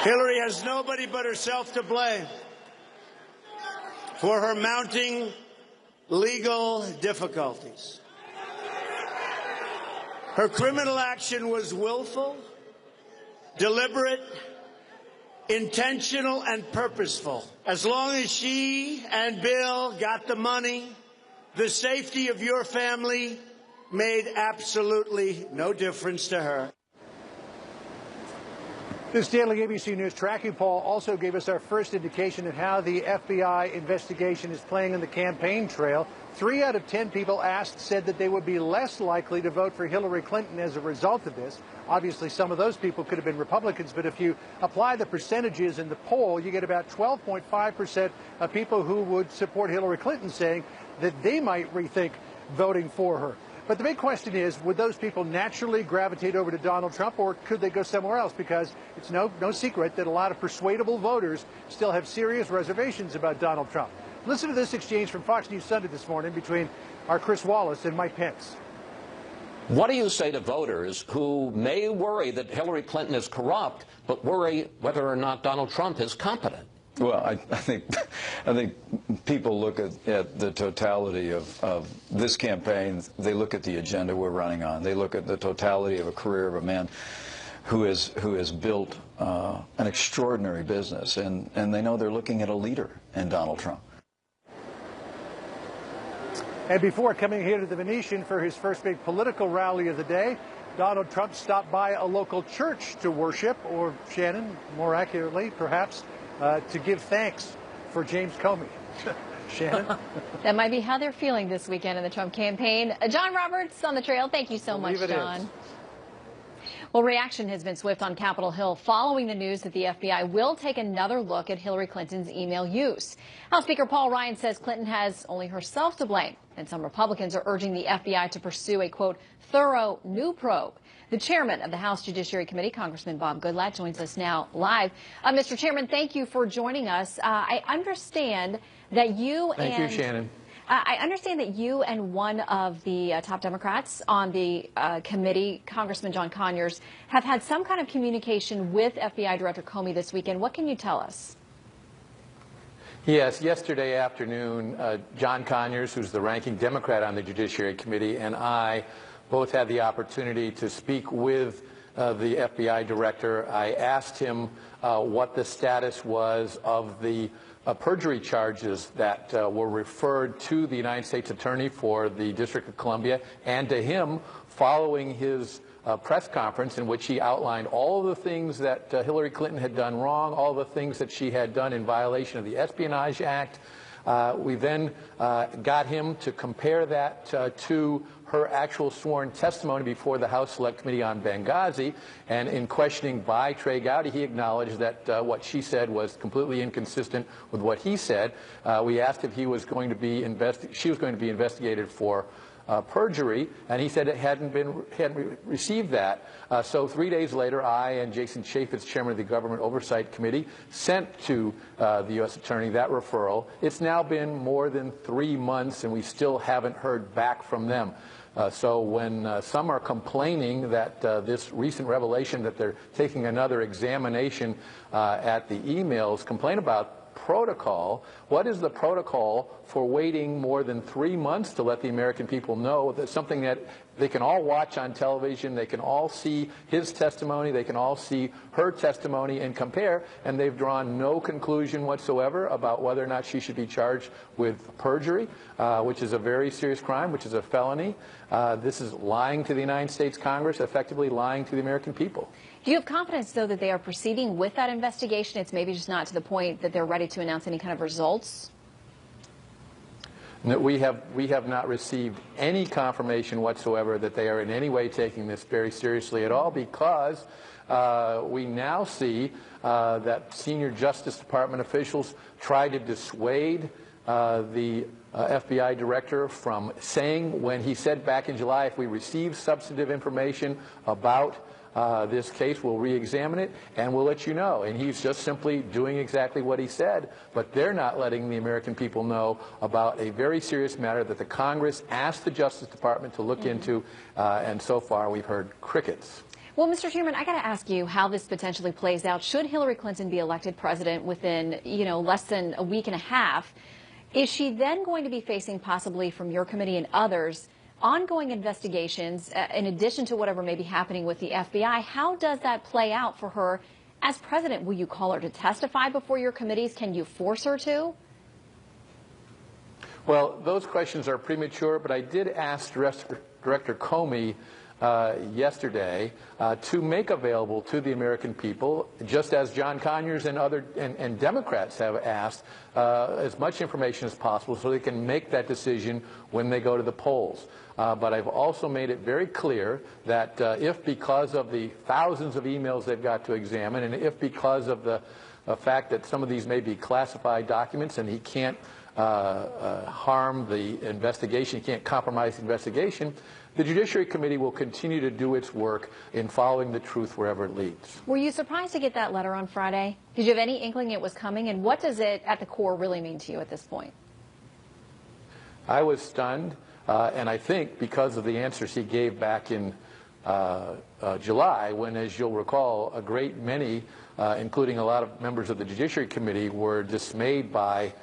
Hillary has nobody but herself to blame for her mounting legal difficulties. Her criminal action was willful, deliberate, intentional, and purposeful. As long as she and Bill got the money, the safety of your family made absolutely no difference to her. This daily ABC News tracking poll also gave us our first indication of how the FBI investigation is playing on the campaign trail. 3 out of 10 people asked said that they would be less likely to vote for Hillary Clinton as a result of this. Obviously, some of those people could have been Republicans, but if you apply the percentages in the poll, you get about 12.5% of people who would support Hillary Clinton saying that they might rethink voting for her. But the big question is, would those people naturally gravitate over to Donald Trump, or could they go somewhere else? Because it's no secret that a lot of persuadable voters still have serious reservations about Donald Trump. Listen to this exchange from Fox News Sunday this morning between our Chris Wallace and Mike Pence. What do you say to voters who may worry that Hillary Clinton is corrupt, but worry whether or not Donald Trump is competent? Well, I think people look at the totality of this campaign. They look at the agenda we're running on. They look at the totality of a career of a man who has built an extraordinary business, and they know they're looking at a leader in Donald Trump. And before coming here to the Venetian for his first big political rally of the day, Donald Trump stopped by a local church to worship, or Shannon, more accurately, perhaps, to give thanks for James Comey. Shannon? That might be how they're feeling this weekend in the Trump campaign. John Roberts on the trail. Thank you so much, John. Well, reaction has been swift on Capitol Hill following the news that the FBI will take another look at Hillary Clinton's email use. House Speaker Paul Ryan says Clinton has only herself to blame, and some Republicans are urging the FBI to pursue a, quote, thorough new probe. The chairman of the House Judiciary Committee, Congressman Bob Goodlatte, joins us now live. Mr. Chairman, thank you for joining us. I understand that you Thank you, Shannon. I understand that you and one of the top Democrats on the committee, Congressman John Conyers, have had some kind of communication with FBI Director Comey this weekend. What can you tell us? Yes, yesterday afternoon, John Conyers, who's the ranking Democrat on the Judiciary Committee, and I both had the opportunity to speak with the FBI Director. I asked him what the status was of the perjury charges that were referred to the United States Attorney for the District of Columbia, and to him following his press conference in which he outlined all of the things that Hillary Clinton had done wrong, all the things that she had done in violation of the Espionage Act. We then got him to compare that to her actual sworn testimony before the House Select Committee on Benghazi, and in questioning by Trey Gowdy, he acknowledged that what she said was completely inconsistent with what he said. We asked if he was going to be she was going to be investigated for perjury, and he said it hadn't received that. So 3 days later, I and Jason Chaffetz, chairman of the Government Oversight Committee, sent to the U.S. Attorney that referral. It's now been more than 3 months, and we still haven't heard back from them. So when some are complaining that this recent revelation that they're taking another examination at the emails, complain about protocol. What is the protocol for waiting more than 3 months to let the American people know that something that they can all watch on television, they can all see his testimony, they can all see her testimony and compare, and they've drawn no conclusion whatsoever about whether or not she should be charged with perjury, which is a very serious crime, which is a felony. This is lying to the United States Congress, effectively lying to the American people. Do you have confidence, though, that they are proceeding with that investigation? It's maybe just not to the point that they're ready to announce any kind of results? We have not received any confirmation whatsoever that they are in any way taking this very seriously at all, because we now see that senior Justice Department officials try to dissuade the FBI director from saying, when he said back in July, if we receive substantive information about this case, we'll re-examine it and we'll let you know. And he's just simply doing exactly what he said, but they're not letting the American people know about a very serious matter that the Congress asked the Justice Department to look into, and so far we've heard crickets. Well, Mr. Chairman, I got to ask you how this potentially plays out. Should Hillary Clinton be elected president within, less than a week and a half, is she then going to be facing, possibly from your committee and others, ongoing investigations in addition to whatever may be happening with the FBI? How does that play out for her as president? Will you call her to testify before your committees? Can you force her to? Well, those questions are premature, but I did ask Director Comey yesterday to make available to the American people, just as John Conyers and other and Democrats have asked, as much information as possible so they can make that decision when they go to the polls. But I've also made it very clear that if, because of the thousands of emails they've got to examine, and if because of the fact that some of these may be classified documents and he can't harm the investigation, he can't compromise the investigation, the Judiciary Committee will continue to do its work in following the truth wherever it leads. Were you surprised to get that letter on Friday? Did you have any inkling it was coming? And what does it, at the core, really mean to you at this point? I was stunned, and I think because of the answers he gave back in July, when, as you'll recall, a great many, including a lot of members of the Judiciary Committee, were dismayed by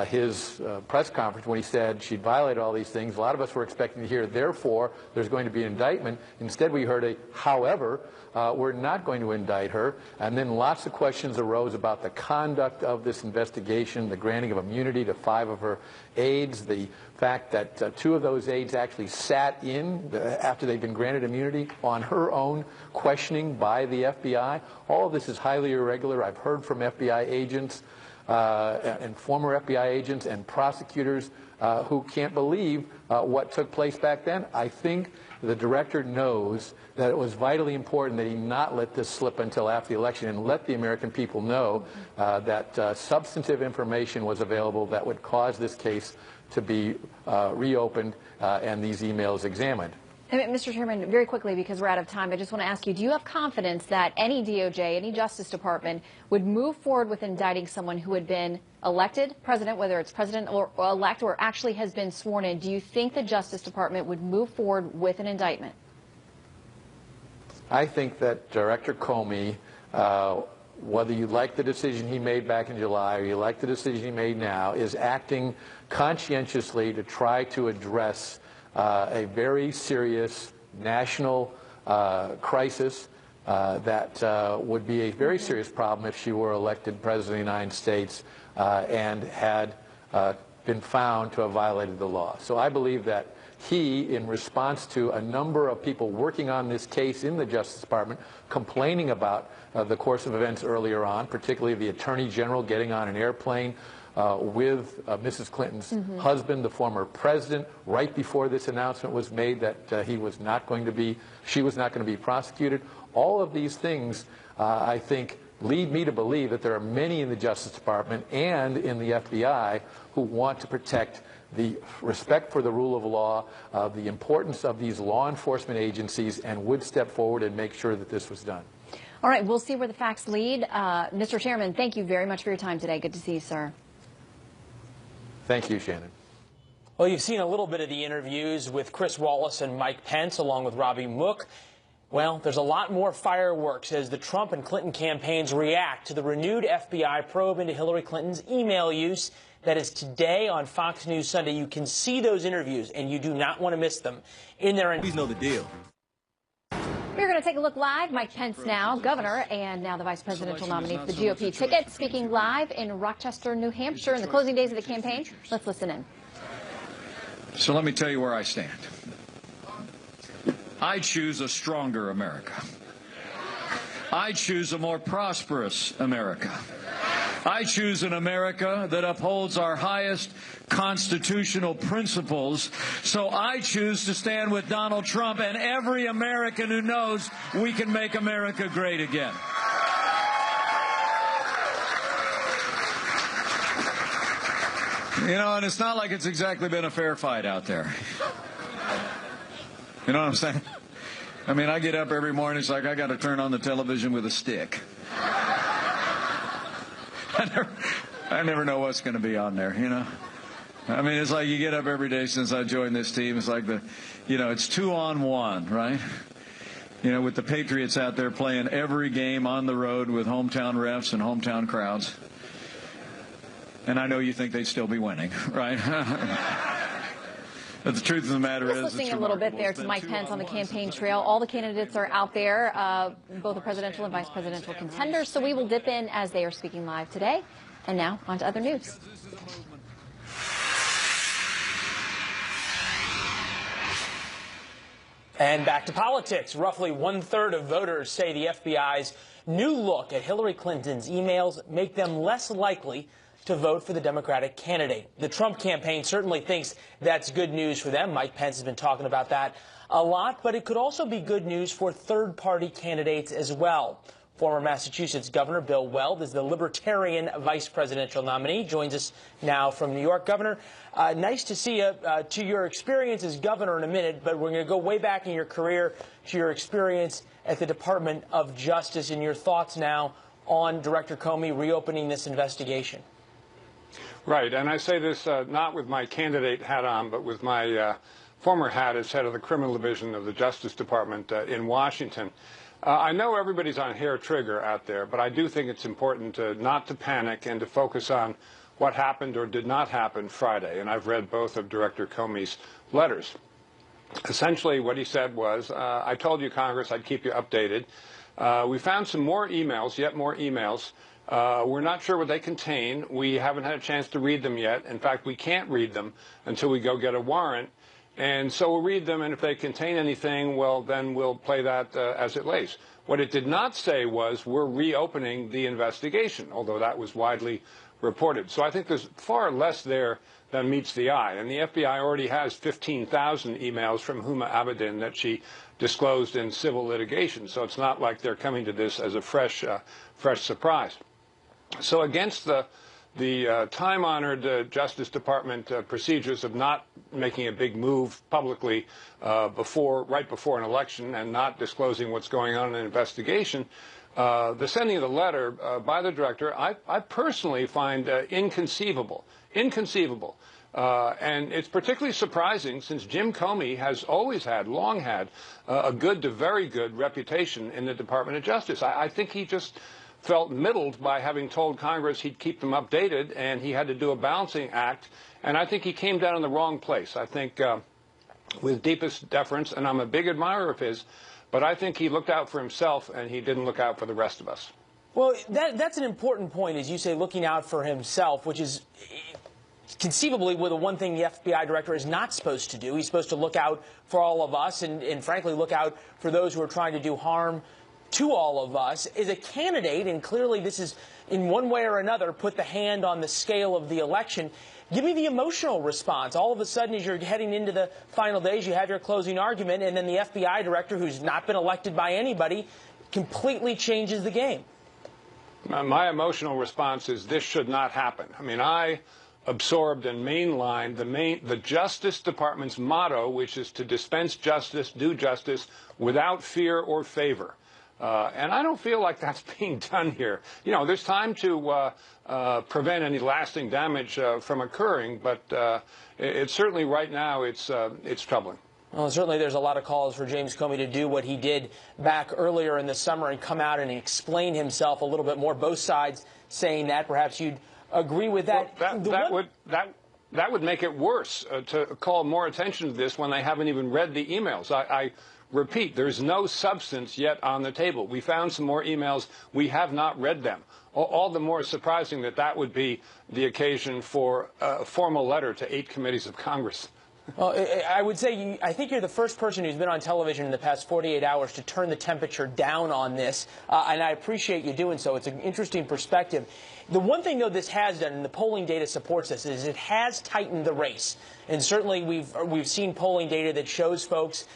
his press conference when he said she'd violated all these things. A lot of us were expecting to hear, therefore, there's going to be an indictment. Instead, we heard a, however, we're not going to indict her. And then lots of questions arose about the conduct of this investigation, the granting of immunity to 5 of her aides, the fact that 2 of those aides actually sat in after they'd been granted immunity on her own questioning by the FBI. All of this is highly irregular. I've heard from FBI agents and former FBI agents and prosecutors who can't believe what took place back then. I think the director knows that it was vitally important that he not let this slip until after the election and let the American people know that substantive information was available that would cause this case to be reopened and these emails examined. Mr. Chairman, very quickly, because we're out of time, I just want to ask you, do you have confidence that any DOJ, any Justice Department, would move forward with indicting someone who had been elected president, whether it's president or elect, or actually has been sworn in? Do you think the Justice Department would move forward with an indictment? I think that Director Comey, whether you like the decision he made back in July or you like the decision he made now, is acting conscientiously to try to address a very serious national crisis that would be a very serious problem if she were elected President of the United States and had been found to have violated the law. So I believe that he, in response to a number of people working on this case in the Justice Department, complaining about the course of events earlier on, particularly the Attorney General getting on an airplane with Mrs. Clinton's husband, the former president, right before this announcement was made that she was not going to be prosecuted. All of these things, I think, lead me to believe that there are many in the Justice Department and in the FBI who want to protect the respect for the rule of law, the importance of these law enforcement agencies, and would step forward and make sure that this was done. All right, we'll see where the facts lead. Mr. Chairman, thank you very much for your time today. Good to see you, sir. Thank you, Shannon. Well, you've seen a little bit of the interviews with Chris Wallace and Mike Pence, along with Robbie Mook. Well, there's a lot more fireworks as the Trump and Clinton campaigns react to the renewed FBI probe into Hillary Clinton's email use. That is today on Fox News Sunday. You can see those interviews, and you do not want to miss them in there. Please know the deal. We're going to take a look live. Mike Pence now, governor, and now the vice presidential nominee for the GOP ticket, speaking live in Rochester, New Hampshire, in the closing days of the campaign. Let's listen in. So let me tell you where I stand. I choose a stronger America. I choose a more prosperous America. I choose an America that upholds our highest constitutional principles. So I choose to stand with Donald Trump and every American who knows we can make America great again. You know, and it's not like it's exactly been a fair fight out there. You know what I'm saying? I mean, I get up every morning, it's like I got to turn on the television with a stick. I never know what's going to be on there, you know? I mean, it's like you get up every day since I joined this team. It's like it's 2-on-1, right? You know, with the Patriots out there playing every game on the road with hometown refs and hometown crowds. And I know you think they'd still be winning, right? But the truth of the matter is, listening a little bit there to Mike Pence on the campaign trail. All the candidates are out there, both the presidential and vice presidential contenders. So we will dip in as they are speaking live today. And now on to other news. And back to politics. Roughly 1/3 of voters say the FBI's new look at Hillary Clinton's emails make them less likely to vote for the Democratic candidate. The Trump campaign certainly thinks that's good news for them. Mike Pence has been talking about that a lot, but it could also be good news for third-party candidates as well. Former Massachusetts Governor Bill Weld is the Libertarian vice presidential nominee. Joins us now from New York. Governor, nice to see you. To your experience as governor in a minute, but we're going to go way back in your career to your experience at the Department of Justice and your thoughts now on Director Comey reopening this investigation. Right, and I say this not with my candidate hat on, but with my former hat as head of the criminal division of the Justice Department in Washington. I know everybody's on hair trigger out there, but I do think it's important not to panic and to focus on what happened or did not happen Friday. And I've read both of Director Comey's letters. Essentially, what he said was, I told you, Congress, I'd keep you updated. We found some more emails, yet more emails. We're not sure what they contain. We haven't had a chance to read them yet. In fact, we can't read them until we go get a warrant. And so we'll read them, and if they contain anything, well, then we'll play that as it lays. What it did not say was we're reopening the investigation, although that was widely reported. So I think there's far less there than meets the eye. And the FBI already has 15,000 emails from Huma Abedin that she disclosed in civil litigation. So it's not like they're coming to this as a fresh surprise. So against the time-honored Justice Department procedures of not making a big move publicly right before an election and not disclosing what's going on in an investigation, the sending of the letter by the director, I personally find inconceivable. And it's particularly surprising since Jim Comey has always had, long had, a good to very good reputation in the Department of Justice. I think he just felt middled by having told Congress he'd keep them updated, and he had to do a balancing act. And I think he came down in the wrong place. I think with deepest deference, and I'm a big admirer of his, but I think he looked out for himself and he didn't look out for the rest of us. Well, that's an important point, as you say, looking out for himself, which is conceivably the one thing the FBI director is not supposed to do. He's supposed to look out for all of us and frankly, look out for those who are trying to do harm to all of us. Is a candidate, and clearly this is, in one way or another, put the hand on the scale of the election. Give me the emotional response. All of a sudden, as you're heading into the final days, you have your closing argument, and then the FBI director, who's not been elected by anybody, completely changes the game. My emotional response is this should not happen. I mean, I absorbed and mainlined the Justice Department's motto, which is to dispense justice, do justice, without fear or favor. And I don't feel like that's being done here. You know, there's time to prevent any lasting damage from occurring, but it's certainly right now it's troubling. Well, certainly there's a lot of calls for James Comey to do what he did back earlier in the summer and come out and explain himself a little bit more. Both sides saying that. Perhaps you'd agree with that. Well, that would make it worse to call more attention to this when they haven't even read the emails. I repeat, there's no substance yet on the table. We found some more emails. We have not read them. All the more surprising that would be the occasion for a formal letter to 8 committees of Congress. Well, I would say I think you're the first person who's been on television in the past 48 hours to turn the temperature down on this, and I appreciate you doing so. It's an interesting perspective. The one thing, though, this has done, and the polling data supports this, is it has tightened the race. And certainly we've seen polling data that shows folks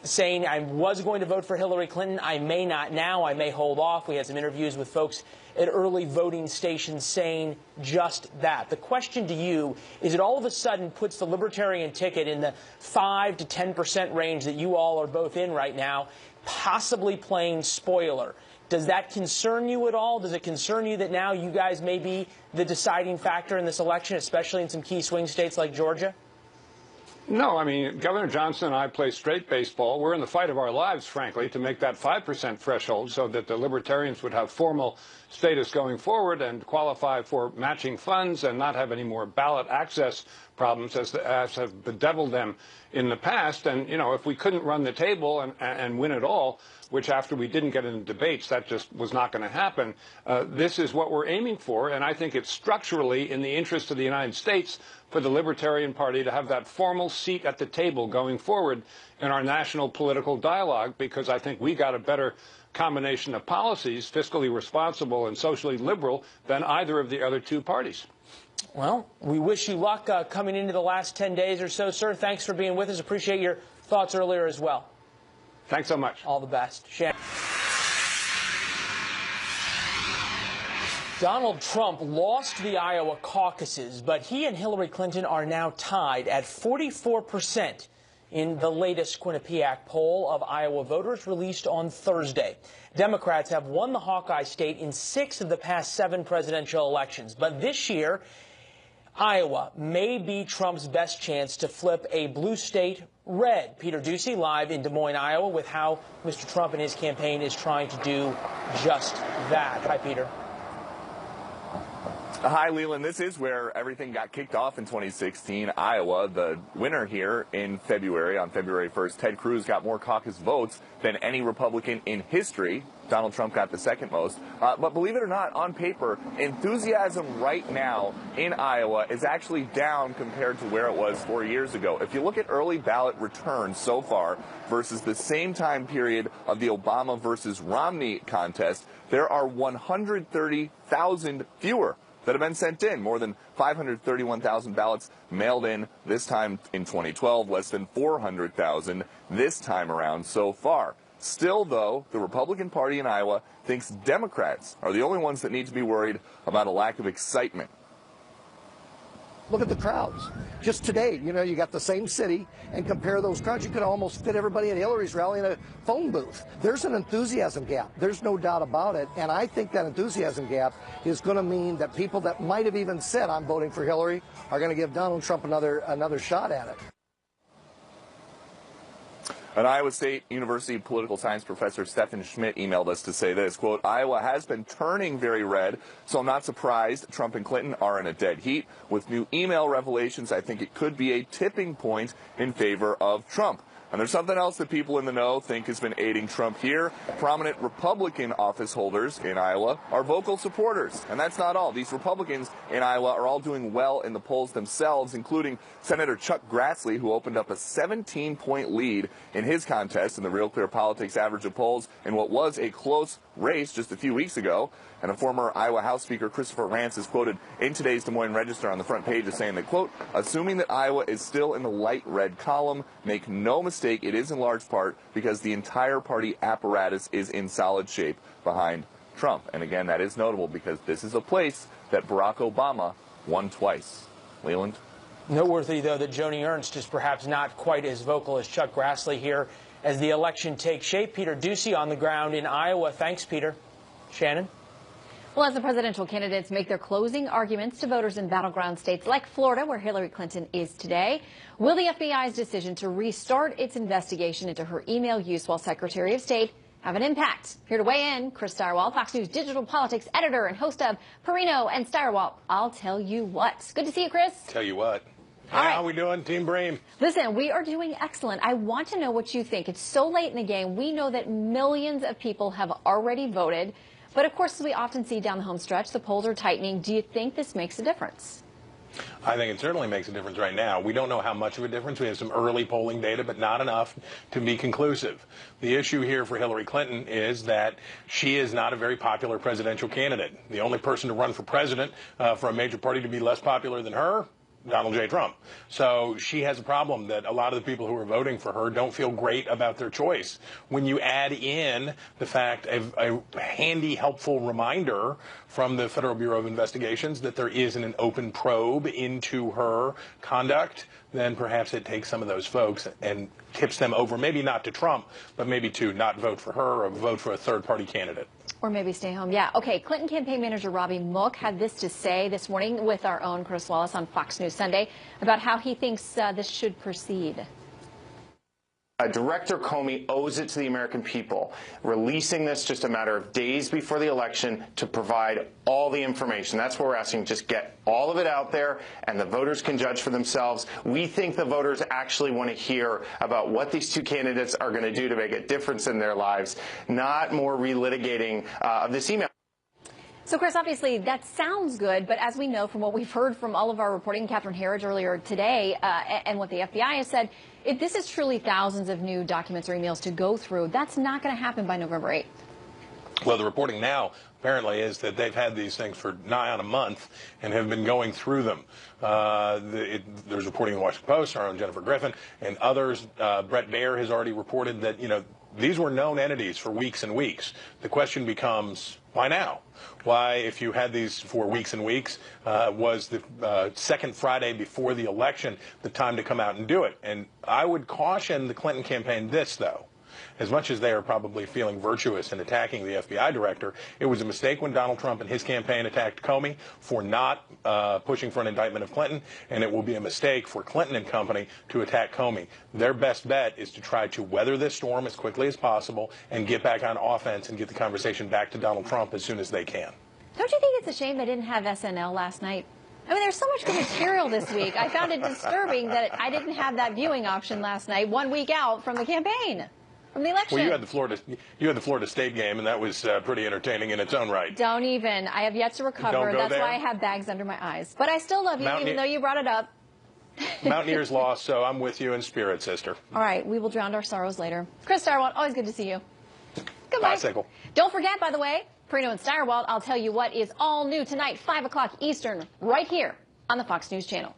saying, I was going to vote for Hillary Clinton. I may not now. I may hold off. We had some interviews with folks at early voting stations saying just that. The question to you is, it all of a sudden puts the Libertarian ticket in the 5 to 10% range that you all are both in right now, possibly playing spoiler. Does that concern you at all? Does it concern you that now you guys may be the deciding factor in this election, especially in some key swing states like Georgia? No, I mean, Governor Johnson and I play straight baseball. We're in the fight of our lives, frankly, to make that 5% threshold so that the Libertarians would have formal status going forward and qualify for matching funds and not have any more ballot access problems as have bedeviled them in the past. And, you know, if we couldn't run the table and win it all, which after we didn't get into debates, that just was not going to happen, this is what we're aiming for. And I think it's structurally in the interest of the United States for the Libertarian Party to have that formal seat at the table going forward in our national political dialogue, because I think we got a better combination of policies, fiscally responsible and socially liberal, than either of the other two parties. Well, we wish you luck coming into the last 10 days or so, sir. Thanks for being with us. Appreciate your thoughts earlier as well. Thanks so much. All the best. Shannon. Donald Trump lost the Iowa caucuses, but he and Hillary Clinton are now tied at 44% in the latest Quinnipiac poll of Iowa voters released on Thursday. Democrats have won the Hawkeye state in 6 of the past 7 presidential elections, but this year, Iowa may be Trump's best chance to flip a blue state red. Peter Ducey live in Des Moines, Iowa, with how Mr. Trump and his campaign is trying to do just that. Hi, Peter. Hi, Leland. This is where everything got kicked off in 2016. Iowa, the winner here in February, on February 1st, Ted Cruz got more caucus votes than any Republican in history. Donald Trump got the second most. But believe it or not, on paper, enthusiasm right now in Iowa is actually down compared to where it was 4 years ago. If you look at early ballot returns so far versus the same time period of the Obama versus Romney contest, there are 130,000 fewer that have been sent in. More than 531,000 ballots mailed in this time in 2012, less than 400,000 this time around so far. Still, though, the Republican Party in Iowa thinks Democrats are the only ones that need to be worried about a lack of excitement. Look at the crowds. Just today, you know, you got the same city, and compare those crowds. You could almost fit everybody at Hillary's rally in a phone booth. There's an enthusiasm gap. There's no doubt about it. And I think that enthusiasm gap is going to mean that people that might have even said, I'm voting for Hillary, are going to give Donald Trump another shot at it. An Iowa State University political science professor, Stephen Schmidt, emailed us to say this, quote, Iowa has been turning very red, so I'm not surprised Trump and Clinton are in a dead heat. With new email revelations, I think it could be a tipping point in favor of Trump. And there's something else that people in the know think has been aiding Trump here. Prominent Republican office holders in Iowa are vocal supporters. And that's not all. These Republicans in Iowa are all doing well in the polls themselves, including Senator Chuck Grassley, who opened up a 17-point lead in his contest in the Real Clear Politics average of polls in what was a close race just a few weeks ago. And a former Iowa House Speaker, Christopher Rance, is quoted in today's Des Moines Register on the front page as saying that, quote, assuming that Iowa is still in the light red column, make no mistake, it is in large part because the entire party apparatus is in solid shape behind Trump. And again, that is notable because this is a place that Barack Obama won twice. Leland? Noteworthy, though, that Joni Ernst is perhaps not quite as vocal as Chuck Grassley here as the election takes shape. Peter Ducey on the ground in Iowa. Thanks, Peter. Shannon? Well, as the presidential candidates make their closing arguments to voters in battleground states like Florida, where Hillary Clinton is today, will the FBI's decision to restart its investigation into her email use while Secretary of State have an impact? Here to weigh in, Chris Stirewalt, Fox News digital politics editor and host of Perino and Stirewalt. I'll tell you what. Good to see you, Chris. Tell you what. All right. How we doing, Team Bream? Listen, we are doing excellent. I want to know what you think. It's so late in the game. We know that millions of people have already voted. But, of course, as we often see down the home stretch, the polls are tightening. Do you think this makes a difference? I think it certainly makes a difference right now. We don't know how much of a difference. We have some early polling data, but not enough to be conclusive. The issue here for Hillary Clinton is that she is not a very popular presidential candidate. The only person to run for president for a major party to be less popular than her, Donald J. Trump. So she has a problem that a lot of the people who are voting for her don't feel great about their choice. When you add in the fact of a handy, helpful reminder from the Federal Bureau of Investigations that there isn't an open probe into her conduct, then perhaps it takes some of those folks and tips them over, maybe not to Trump, but maybe to not vote for her or vote for a third-party candidate. Or maybe stay home. Yeah. Okay. Clinton campaign manager Robbie Mook had this to say this morning with our own Chris Wallace on Fox News Sunday about how he thinks this should proceed. Director Comey owes it to the American people, releasing this just a matter of days before the election to provide all the information. That's what we're asking. Just get all of it out there, and the voters can judge for themselves. We think the voters actually want to hear about what these two candidates are going to do to make a difference in their lives, not more relitigating of this email. So, Chris, obviously that sounds good, but as we know from what we've heard from all of our reporting, Catherine Herridge earlier today, and what the FBI has said, if this is truly thousands of new documents or emails to go through, that's not going to happen by November 8th. Well, the reporting now apparently is that they've had these things for nigh on a month and have been going through them. There's reporting in the Washington Post, our own Jennifer Griffin, and others. Brett Baer has already reported that, these were known entities for weeks and weeks. The question becomes, why now? Why, if you had these for weeks and weeks, was the second Friday before the election the time to come out and do it? And I would caution the Clinton campaign this, though. As much as they are probably feeling virtuous in attacking the FBI director, it was a mistake when Donald Trump and his campaign attacked Comey for not pushing for an indictment of Clinton, and it will be a mistake for Clinton and company to attack Comey. Their best bet is to try to weather this storm as quickly as possible and get back on offense and get the conversation back to Donald Trump as soon as they can. Don't you think it's a shame they didn't have SNL last night? I mean, there's so much good material this week. I found it disturbing that I didn't have that viewing option last night, 1 week out from the campaign. From the election. Well, you had the Florida State game, and that was pretty entertaining in its own right. Don't even. I have yet to recover. That's why I have bags under my eyes. But I still love you, even though you brought it up. Mountaineers lost, so I'm with you in spirit, sister. All right, we will drown our sorrows later. Chris Stirewalt, always good to see you. Goodbye. Bicycle. Don't forget, by the way, Perino and Stirewalt, I'll tell you what is all new tonight, 5 o'clock Eastern, right here on the Fox News Channel.